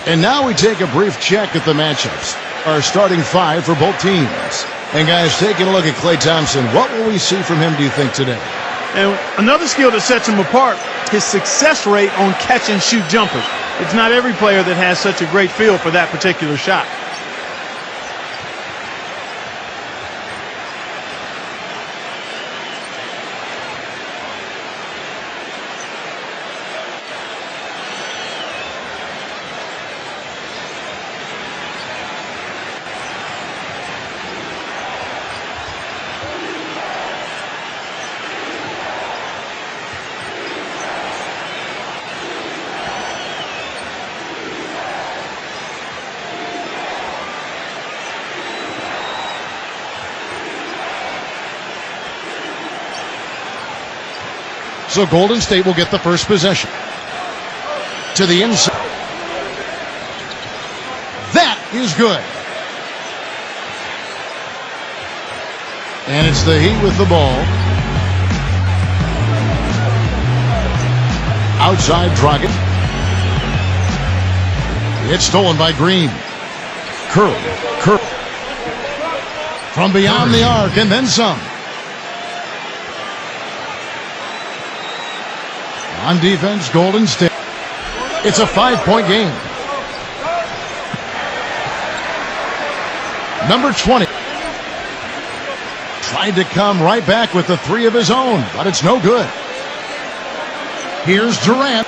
And now we take a brief check at the matchups. Our starting five for both teams. And guys, taking a look at Klay Thompson, what will we see from him, do you think, today? And another skill that sets him apart, his success rate on catch and shoot jumpers. It's not every player that has such a great feel for that particular shot. So Golden State will get the first possession. To the inside. That is good. And it's the Heat with the ball. Outside Dragic. It's stolen by Green. Curry. From beyond the arc and then some. On defense, Golden State. It's a 5-point game. Number 20. Tried to come right back with the three of his own, but it's no good. Here's Durant.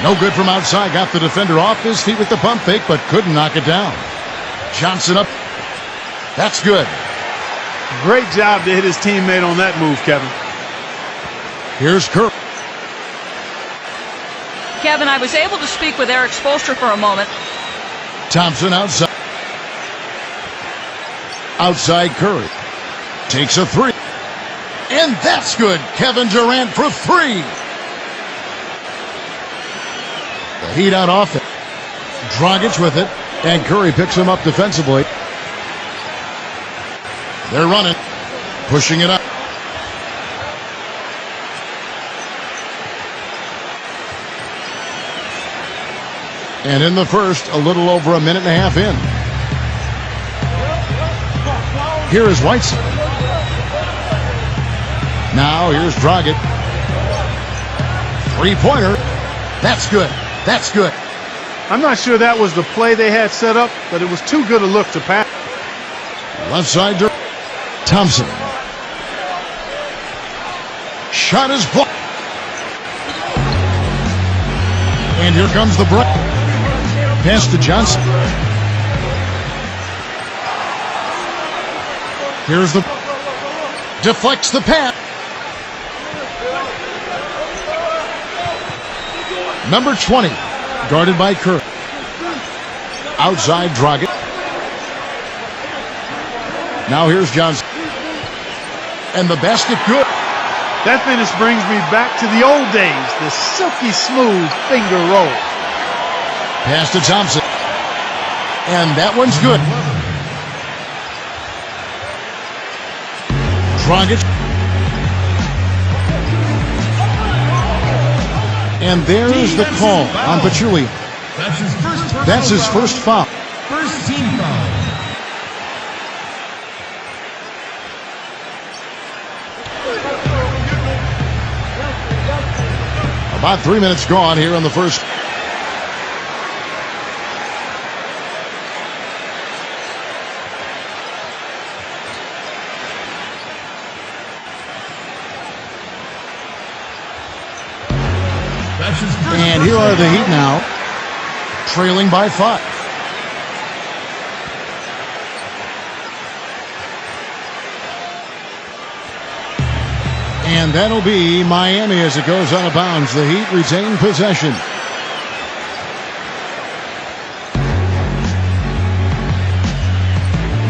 No good from outside. Got the defender off his feet with the pump fake, but couldn't knock it down. Johnson up. That's good. Great job to hit his teammate on that move, Kevin. Here's Curry. Kevin, I was able to speak with Eric Spoelstra for a moment. Thompson outside. Outside Curry. Takes a three. And that's good. Kevin Durant for three. The Heat out offense. Dragic with it. And Curry picks him up defensively. They're running. Pushing it up. And in the first, a little over a minute and a half in. Here is Whiteside. Now here's Dragic. Three-pointer. That's good. That's good. I'm not sure that was the play they had set up, but it was too good a look to pass. Left side to Thompson. Shot is blocked. And here comes the break. Pass to Johnson. Here's the deflects the pass. Number 20, guarded by Curry. Outside Dragic. Now here's Johnson. And the basket good. That finish brings me back to the old days, the silky smooth finger roll. Pass to Thompson. And that one's good. Dragic. And there's the call on Pachulia. That's his first foul. First team foul. About 3 minutes gone here in the first. And here are the Heat now, trailing by 5. And that'll be Miami as it goes out of bounds. The Heat retain possession.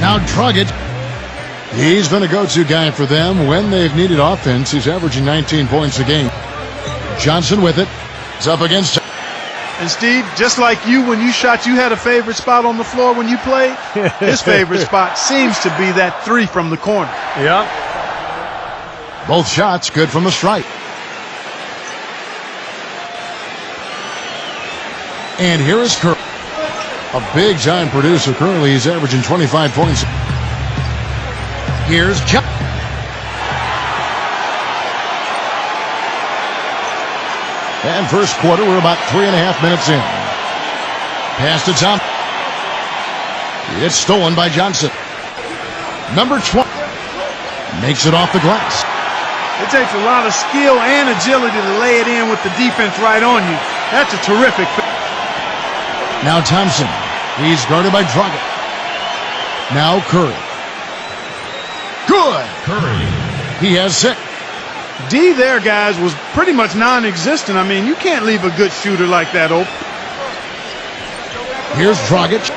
Now Dragic. He's been a go-to guy for them when they've needed offense. He's averaging 19 points a game. Johnson with it. It's up against. And Steve, just like you, when you shot, you had a favorite spot on the floor when you played. His favorite spot seems to be that three from the corner. Yeah. Both shots good from the stripe. And here is Curry. A big-time producer. Currently, he's averaging 25 points. Here's Chuck. And first quarter, we're about 3.5 minutes in. Pass to Tom. It's stolen by Johnson. Number 12 makes it off the glass. It takes a lot of skill and agility to lay it in with the defense right on you. That's a terrific. Now Thompson. He's guarded by Dragic. Now Curry. Good. Curry. He has 6. D there, guys, was pretty much non-existent. I mean, you can't leave a good shooter like that open. Here's Dragic.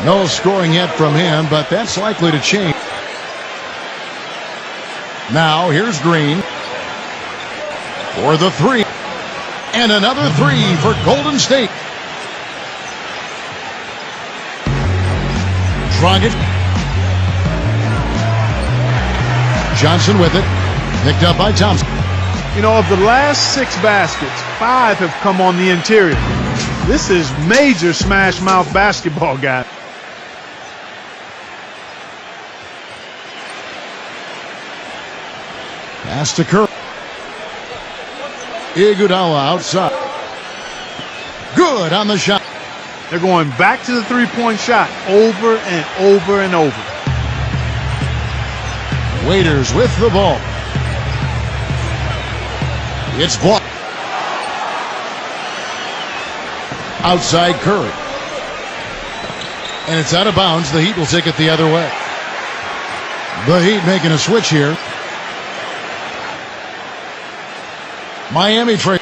No scoring yet from him, but that's likely to change. Now here's Green for the 3. And another 3 for Golden State. Dragic. Johnson with it. Picked up by Thompson. You know, of the last 6 baskets, 5 have come on the interior. This is major smash mouth basketball, guys. Pass to Curry. Iguodala outside. Good on the shot. They're going back to the three-point shot over and over and over. Waiters with the ball. It's blocked. Outside Curry. And it's out of bounds. The Heat will take it the other way. The Heat making a switch here. Miami trade.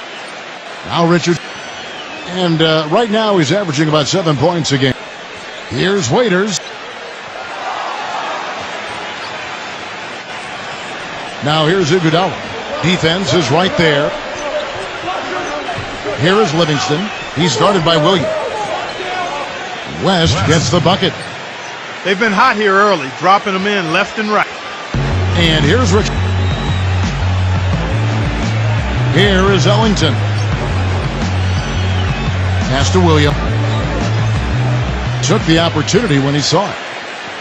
Now Richard. And right now he's averaging about 7 points a game. Here's Waiters. Now here's Iguodala. Defense is right there. Here is Livingston. He's guarded by Williams. West gets the bucket. They've been hot here early, dropping them in left and right. And here's Richard. Here is Ellington. Pass to Williams. Took the opportunity when he saw it.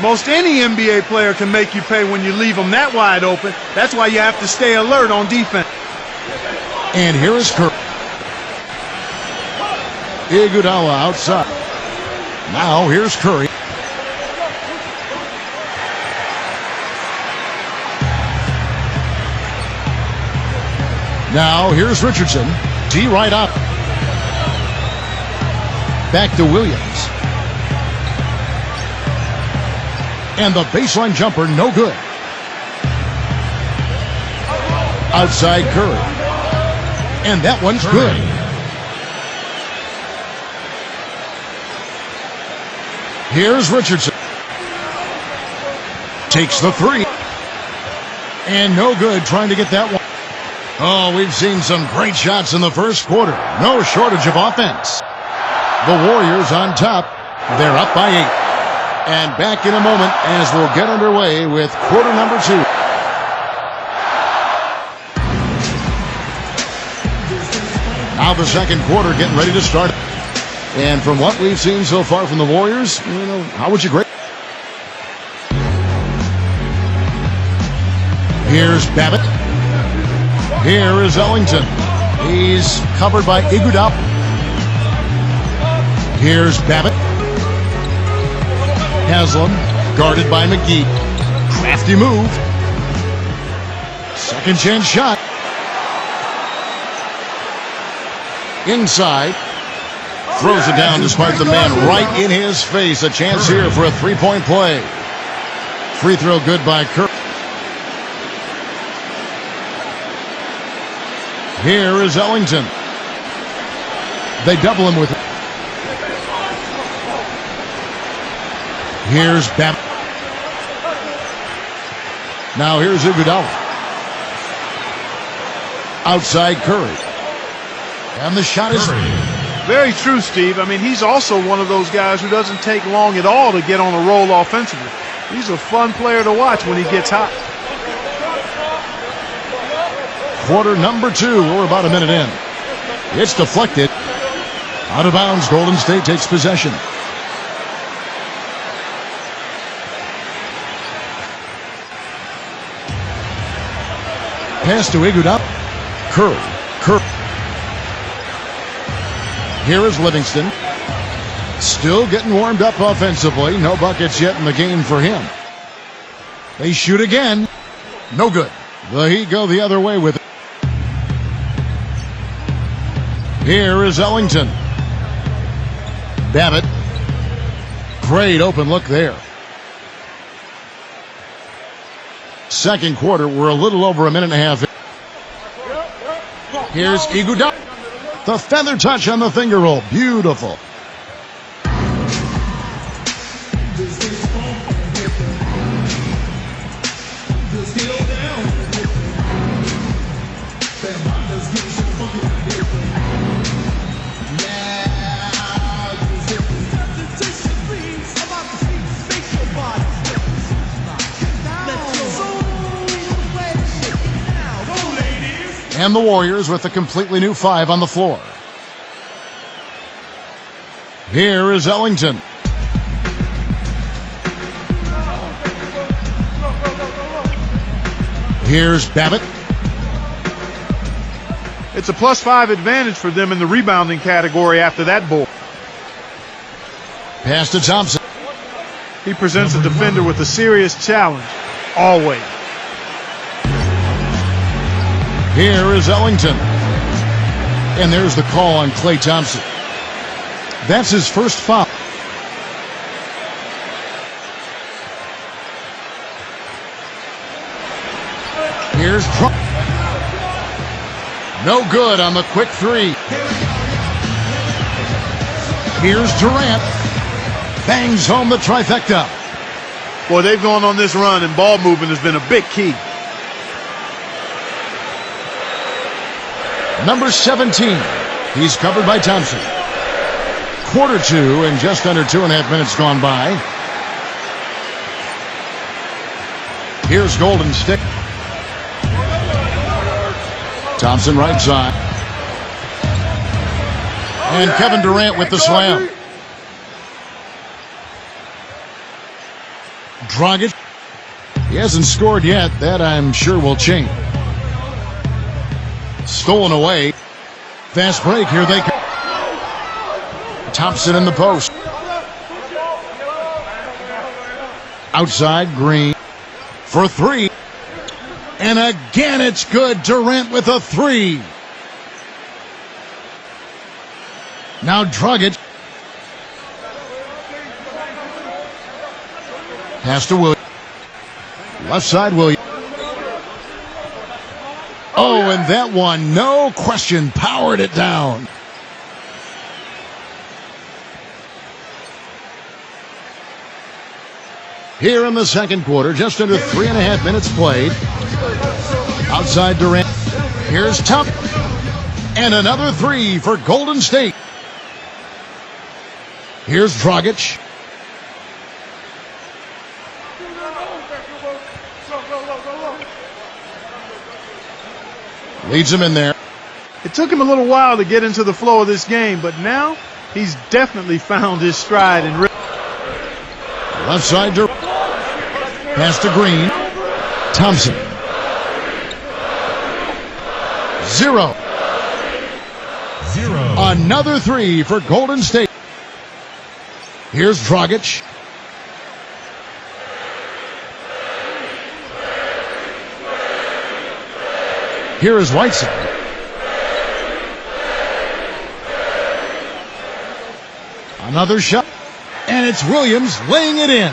Most any NBA player can make you pay when you leave them that wide open. That's why you have to stay alert on defense. And here is Curry. Iguodala outside. Now here's Curry. Now here's Richardson. D right up. Back to Williams. And the baseline jumper, no good. Outside Curry. And that one's good. Here's Richardson. Takes the 3. And no good trying to get that one. Oh, we've seen some great shots in the first quarter. No shortage of offense. The Warriors on top. They're up by 8. And back in a moment as we'll get underway with quarter number 2. Now the second quarter getting ready to start. And from what we've seen so far from the Warriors, how would you grade? Here's Babbitt. Here is Ellington. He's covered by Iguodala. Here's Babbitt. Haslam guarded by McGee. Crafty move. Second chance shot. Inside. Throws it down despite the man right in his face. A chance here for a three-point play. Free throw good by Curry. Here is Ellington. They double him with it. Here's Babbitt. Now here's Iguodala. Outside Curry. And the shot is... Very true, Steve. I mean, he's also one of those guys who doesn't take long at all to get on a roll offensively. He's a fun player to watch when he gets hot. Quarter number 2. We're about a minute in. It's deflected. Out of bounds, Golden State takes possession. Pass to Iguodala. Curry. Here is Livingston. Still getting warmed up offensively. No buckets yet in the game for him. They shoot again. No good. The Heat go the other way with it. Here is Ellington. Babbitt. Great open look there. Second quarter, we're a little over a minute and a half. Here's Iguodala. The feather touch on the finger roll. Beautiful. And the Warriors with a completely new five on the floor. Here is Ellington. Here's Babbitt. It's a +5 advantage for them in the rebounding category after that ball. Pass to Thompson. He presents a defender with a serious challenge, always. Here is Ellington. And there's the call on Klay Thompson. That's his first foul. Here's Trump. No good on the quick three. Here's Durant. Bangs home the trifecta. Boy, they've gone on this run, and ball movement has been a big key. Number 17. He's covered by Thompson. Quarter two and just under 2.5 minutes gone by. Here's Golden State. Thompson right side. And Kevin Durant with the slam. Dragic. He hasn't scored yet. That I'm sure will change. Stolen away. Fast break. Here they come. Thompson in the post. Outside, Green for three. And again, it's good. Durant with a three. Now Dragic. Pass to Williams. Left side, Williams. Oh, and that one, no question, powered it down. Here in the second quarter, just under 3.5 minutes played. Outside Durant. Here's Thompson. And another three for Golden State. Here's Dragic. Leads him in there. It took him a little while to get into the flow of this game, but now he's definitely found his stride and rhythm. Left side to pass to Green. Thompson. 0. Another three for Golden State. Here's Dragic. Here is Whiteside. Another shot. And it's Williams laying it in.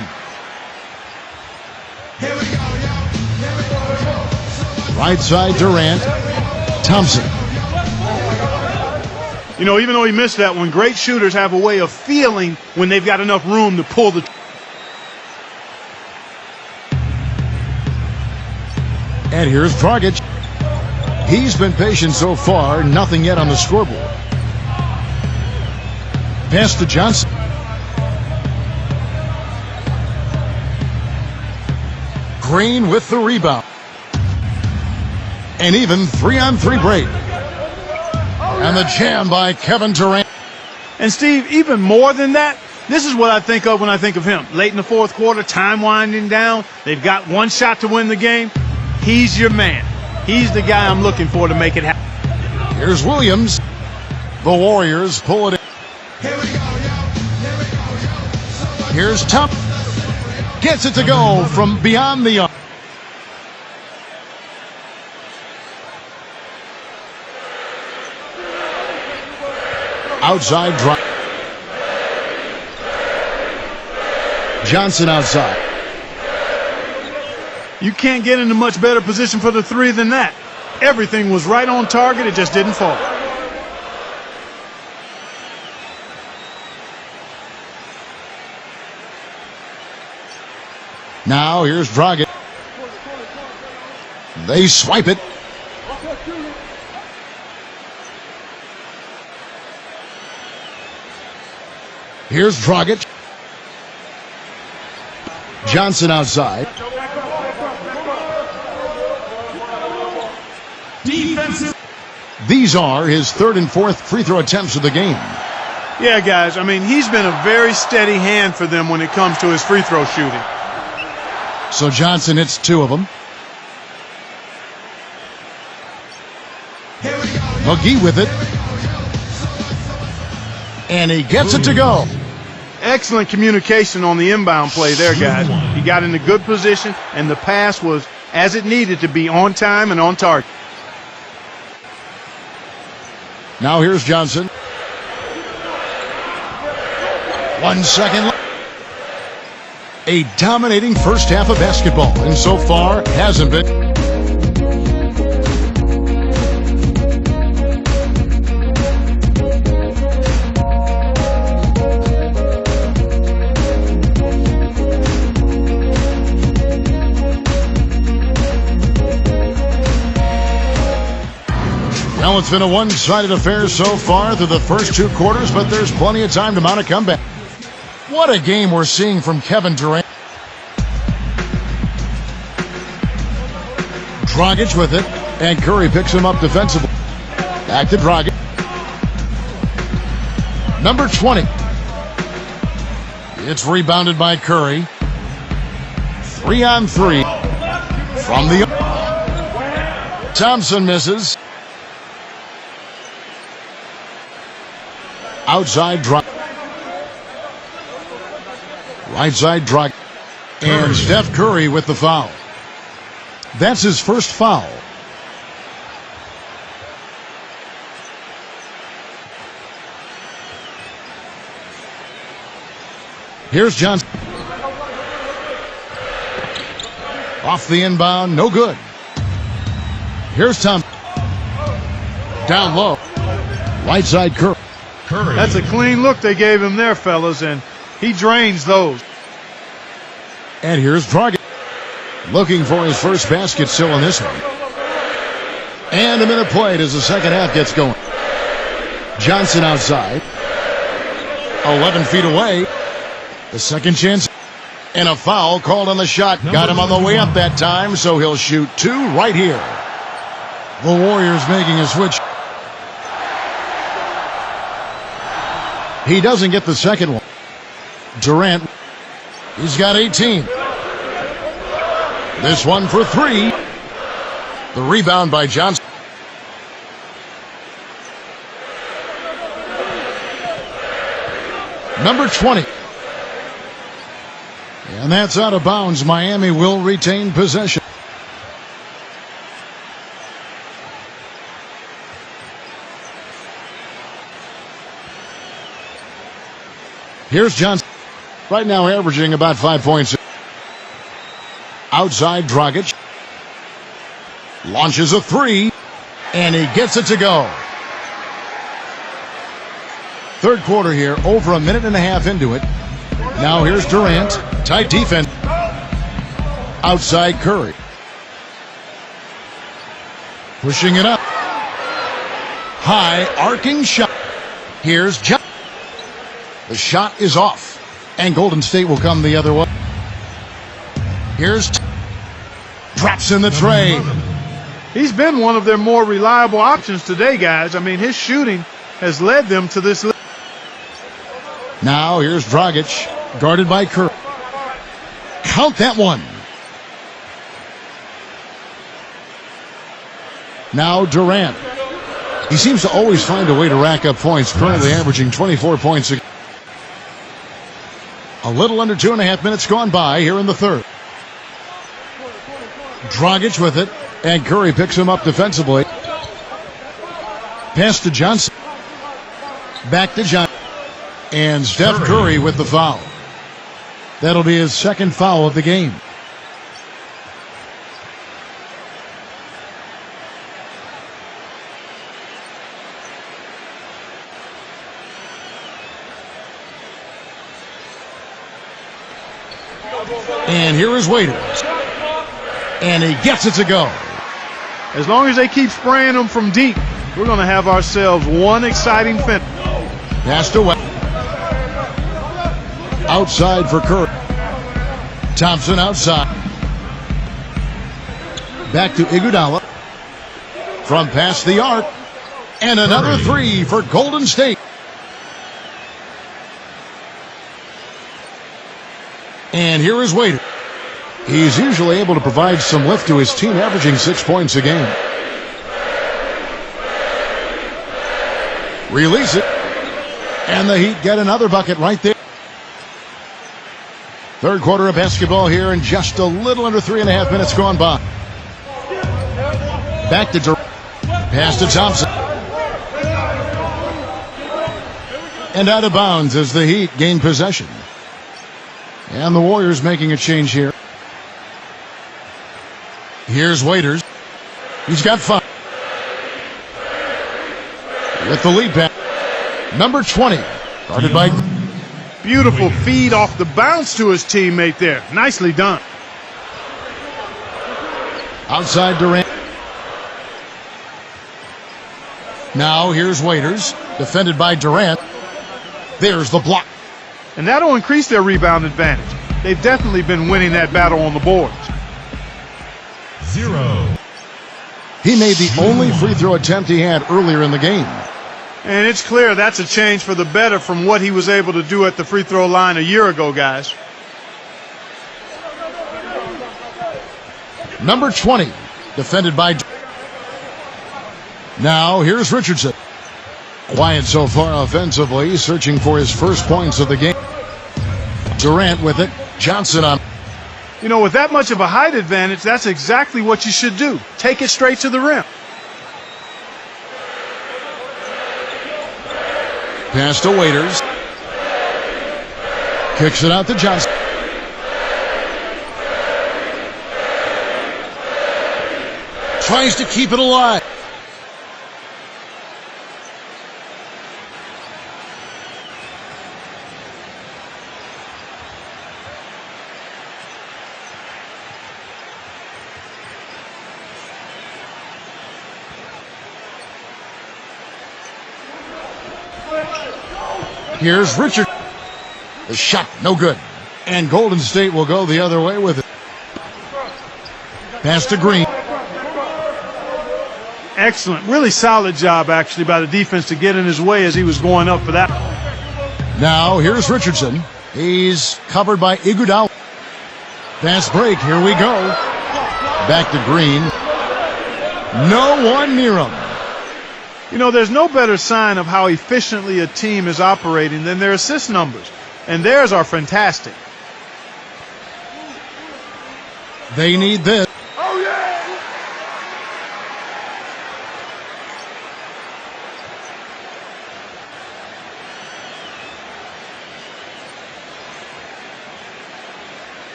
Right side Durant. Thompson. You know, even though he missed that one, great shooters have a way of feeling when they've got enough room to pull the... And here's Dragic. He's been patient so far, nothing yet on the scoreboard. Pass to Johnson. Green with the rebound. An even 3-on-3 break. And the jam by Kevin Durant. And Steve, even more than that, this is what I think of when I think of him. Late in the fourth quarter, time winding down. They've got one shot to win the game. He's your man. He's the guy I'm looking for to make it happen. Here's Williams. The Warriors pull it in. Here's Tom. Gets it to go from beyond the arc. Outside drive. Johnson outside. You can't get in a much better position for the three than that. Everything was right on target. It just didn't fall. Now here's Dragic. They swipe it. Here's Dragic. Johnson outside. Defensive. These are his third and fourth free throw attempts of the game. Yeah, guys, I mean, he's been a very steady hand for them when it comes to his free throw shooting. So Johnson hits two of them. McGee with it. And he gets it to go. Excellent communication on the inbound play there, guys. He got in a good position, and the pass was as it needed to be, on time and on target. Now here's Johnson. 1 second left. A dominating first half of basketball, and so far hasn't been. Well, it's been a one-sided affair so far through the first two quarters, but there's plenty of time to mount a comeback. What a game we're seeing from Kevin Durant. Dragic with it, and Curry picks him up defensively. Back to Dragic. Number 20. It's rebounded by Curry. 3-on-3 from the... Thompson misses. Outside Dragic. Right side Dragic. And Steph Curry with the foul. That's his first foul. Here's Johnson. Off the inbound, no good. Here's Thompson. Down low. Right side Curry. That's a clean look they gave him there, fellas, and he drains those. And here's Dragic. Looking for his first basket still in this one. And a minute played as the second half gets going. Johnson outside. 11 feet away. The second chance. And a foul called on the shot. Got him on the way up that time, so he'll shoot two right here. The Warriors making a switch. He doesn't get the second one. Durant, he's got 18. This one for three. The rebound by Johnson. Number 20. And that's out of bounds. Miami will retain possession. Here's Johnson. Right now averaging about 5 points. Outside Dragic. Launches a three. And he gets it to go. Third quarter here. Over a minute and a half into it. Now here's Durant. Tight defense. Outside Curry. Pushing it up. High arcing shot. Here's Johnson. The shot is off, and Golden State will come the other way. Here's drops in the tray. He's been one of their more reliable options today, guys. I mean, his shooting has led them to this. Now here's Dragic, guarded by Curry. Count that one. Now Durant. He seems to always find a way to rack up points, currently averaging 24 points a game. A little under 2.5 minutes gone by here in the third. Dragic with it, and Curry picks him up defensively. Pass to Johnson. Back to Johnson. And Steph Curry with the foul. That'll be his second foul of the game. And here is Waiters. And he gets it to go. As long as they keep spraying them from deep, we're going to have ourselves one exciting finish. Passed away. Outside for Curry. Thompson outside. Back to Iguodala. From past the arc. And another three for Golden State. And here is Waiters. He's usually able to provide some lift to his team, averaging 6 points a game. Release it. And the Heat get another bucket right there. Third quarter of basketball here, and just a little under 3.5 minutes gone by. Back to Durant. Pass to Thompson. And out of bounds as the Heat gain possession. And the Warriors making a change here. Here's Waiters. He's got 5. With the lead back. Number 20. Guarded by... Beautiful feed off the bounce to his teammate there. Nicely done. Outside Durant. Now here's Waiters. Defended by Durant. There's the block. And that'll increase their rebound advantage. They've definitely been winning that battle on the boards. 0. He made the only free throw attempt he had earlier in the game. And it's clear that's a change for the better from what he was able to do at the free throw line a year ago, guys. Number 20, defended by... Now here's Richardson. Quiet so far offensively, searching for his first points of the game. Durant with it. Johnson on. You know, with that much of a height advantage, that's exactly what you should do. Take it straight to the rim. Pass to Waiters. Kicks it out to Johnson. Tries to keep it alive. Here's Richard. The shot, no good. And Golden State will go the other way with it. Pass to Green. Excellent. Really solid job, actually, by the defense to get in his way as he was going up for that. Now, here's Richardson. He's covered by Iguodala. Fast break. Here we go. Back to Green. No one near him. You know, there's no better sign of how efficiently a team is operating than their assist numbers. And theirs are fantastic. They need this. Oh, yeah!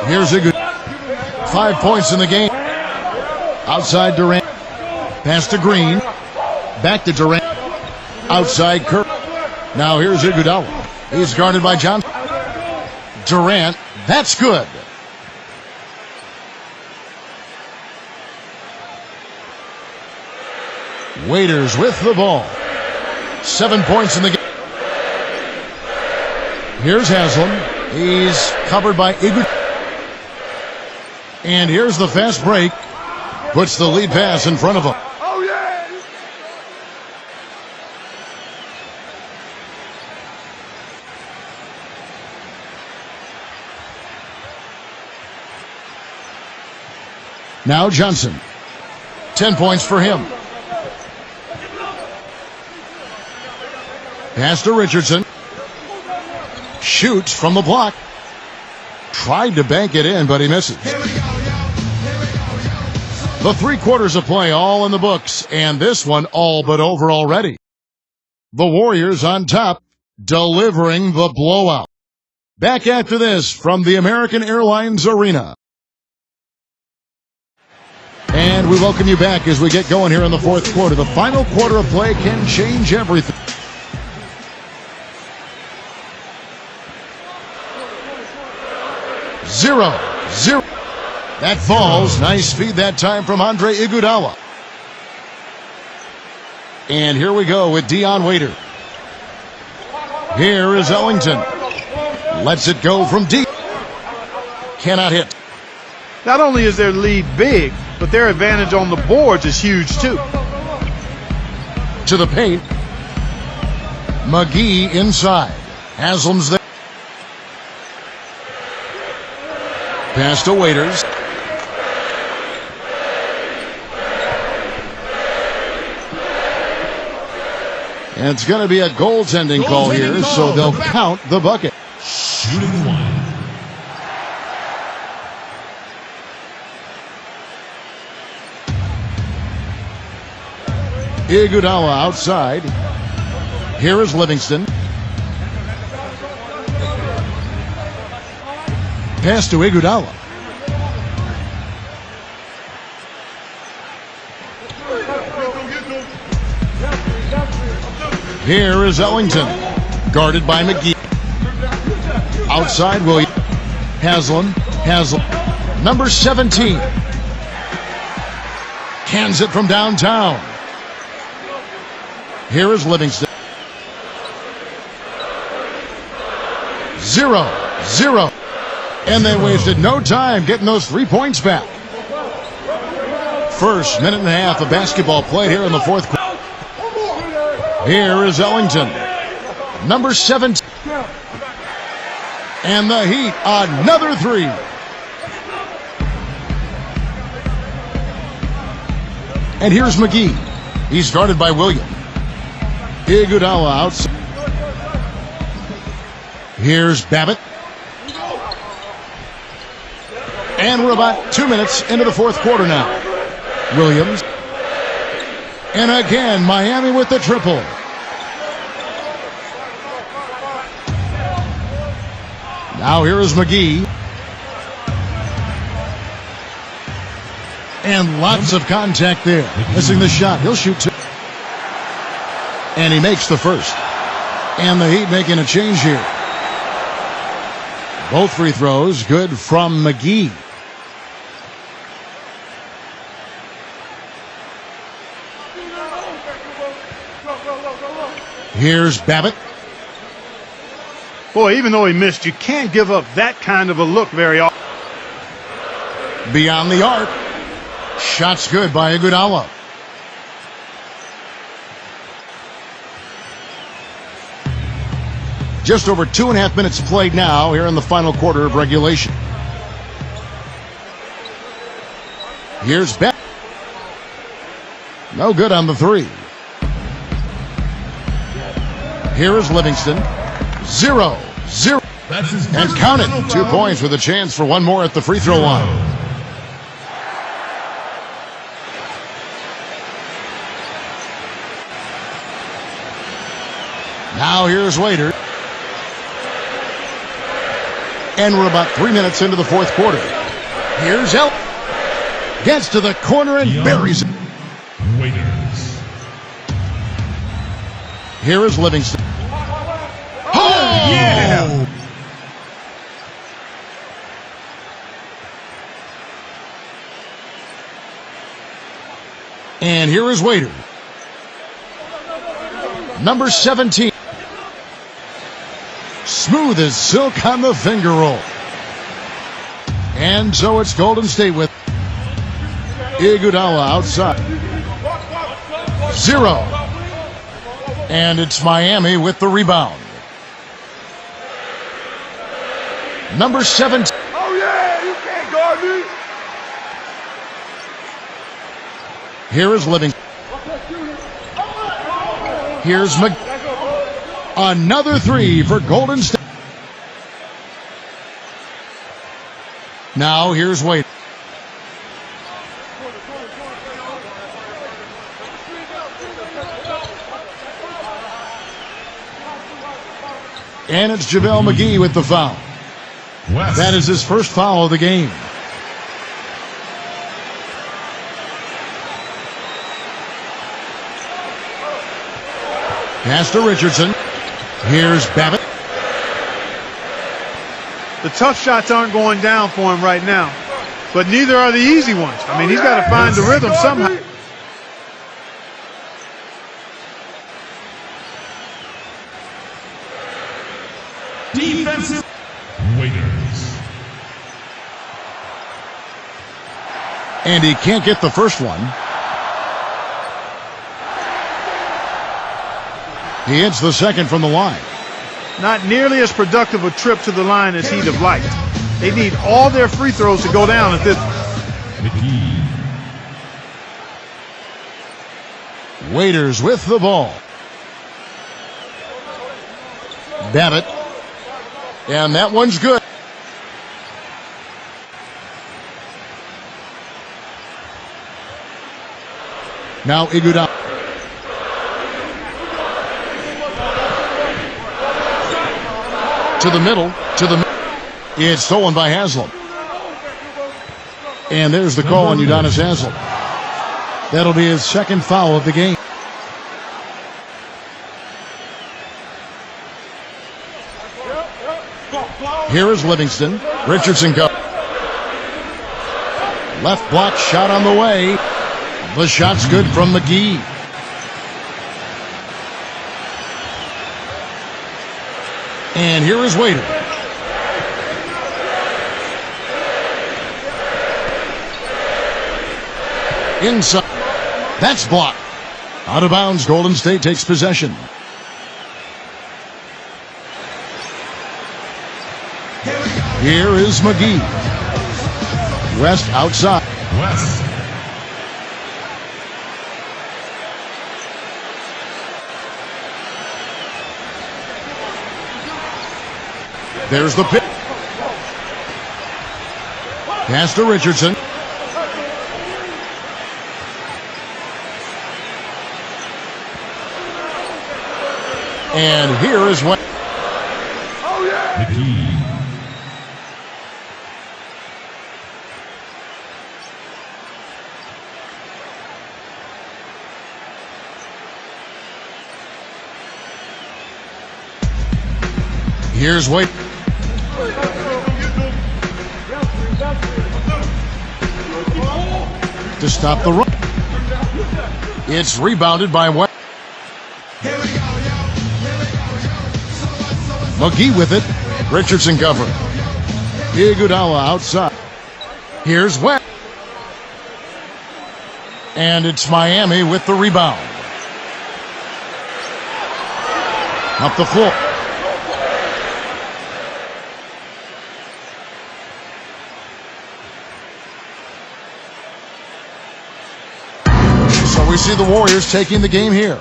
Here's a good 5 points in the game. Outside Durant. Pass to Green. Back to Durant. Outside Kirk. Now here's Iguodala. He's guarded by Johnson. Durant. That's good. Waiters with the ball. 7 points in the game. Here's Haslam. He's covered by Iguodala. And here's the fast break. Puts the lead pass in front of him. Now Johnson. 10 points for him. Pass to Richardson. Shoots from the block. Tried to bank it in, but he misses. The 3 quarters of play all in the books, and this one all but over already. The Warriors on top, delivering the blowout. Back after this from the American Airlines Arena. And we welcome you back as we get going here in the 4th quarter. The final quarter of play can change everything. Zero. That falls. Nice speed that time from Andre Iguodala. And here we go with Dion Waiter. Here is Ellington. Lets it go from deep. Cannot hit. Not only is their lead big, but their advantage on the boards is huge too. To the paint. McGee inside. Haslam's there. Pass to Waiters. And it's going to be a goaltending call here, so they'll count the bucket. Shooting one. Iguodala outside. Here is Livingston. Pass to Iguodala. Here is Ellington. Guarded by McGee. Outside Williams. Haslam. Number 17. Cans it from downtown. Here is Livingston. 0-0. And they wasted no time getting those 3 points back. First minute and a half of basketball played here in the 4th quarter. Here is Ellington. Number 17. And the Heat, another 3. And here's McGee. He's guarded by Williams. Iguodala outside. Here's Babbitt. And we're about 2 minutes into the 4th quarter now. Williams. And again, Miami with the triple. Now here is McGee. And lots of contact there. Missing the shot. He'll shoot 2. And he makes the first. And the Heat making a change here. Both free throws good from McGee. Here's Babbitt. Boy, even though he missed, you can't give up that kind of a look very often. Beyond the arc. Shots good by Iguodala. Just over 2.5 minutes played now here in the final quarter of regulation. Here's Babbitt. No good on the 3. Here is Livingston. 0-0. That's his And first count it. personal 2 foul. points with a chance for one more at the free throw line. Now here's Waiter. And we're about 3 minutes into the 4th quarter. Here's El. Gets to the corner and buries it. Waiters. Here is Livingston. Oh! Yeah! And here is Waiter. Number 17. Smooth as silk on the finger roll. And so it's Golden State with Iguodala outside. 0. And it's Miami with the rebound. Number 17. Oh, yeah, you can't guard me. Here is Livingston. Here's McGee. Another three for Golden State. Now here's Wade. And it's JaVale McGee with the foul. West. That is his first foul of the game. Pass to Richardson. Here's Babbitt. The tough shots aren't going down for him right now, but neither are the easy ones. I mean, he's got to find the rhythm somehow. Defensive Waiters. And he can't get the first one. He hits the second from the line. Not nearly as productive a trip to the line as he'd have liked. They need all their free throws to go down at this. McGee. Waiters with the ball. Babbitt. And that one's good. Now Iguodala. To the middle. It's stolen by Haslam. And there's the call on Udonis Haslam. That'll be his second foul of the game. Here is Livingston. Richardson goes. Left block shot on the way. The shot's good from McGee. And here is Waiter. Inside. That's blocked. Out of bounds. Golden State takes possession. Here is McGee. West outside. West. There's the pick. Pass to Richardson. And here is what. McGee. Here's Wade. To stop the run. It's rebounded by West. McGee with it. Richardson covering. Iguodala outside. Here's West. And it's Miami with the rebound. Up the floor. So we see the Warriors taking the game here.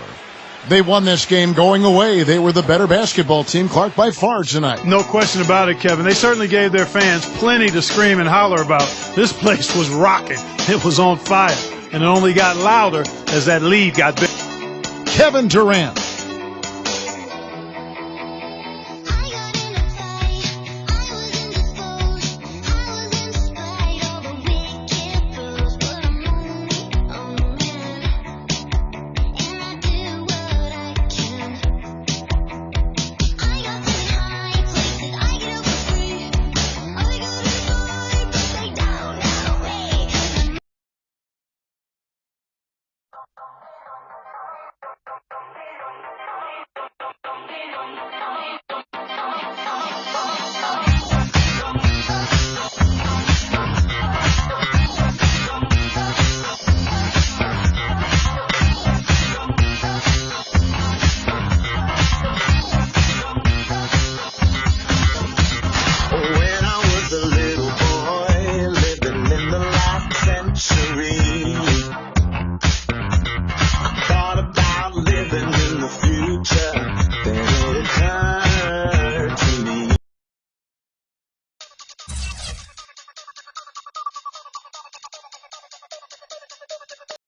They won this game going away. They were the better basketball team, Clark, by far tonight. No question about it, Kevin. They certainly gave their fans plenty to scream and holler about. This place was rocking. It was on fire. And it only got louder as that lead got bigger. Kevin Durant.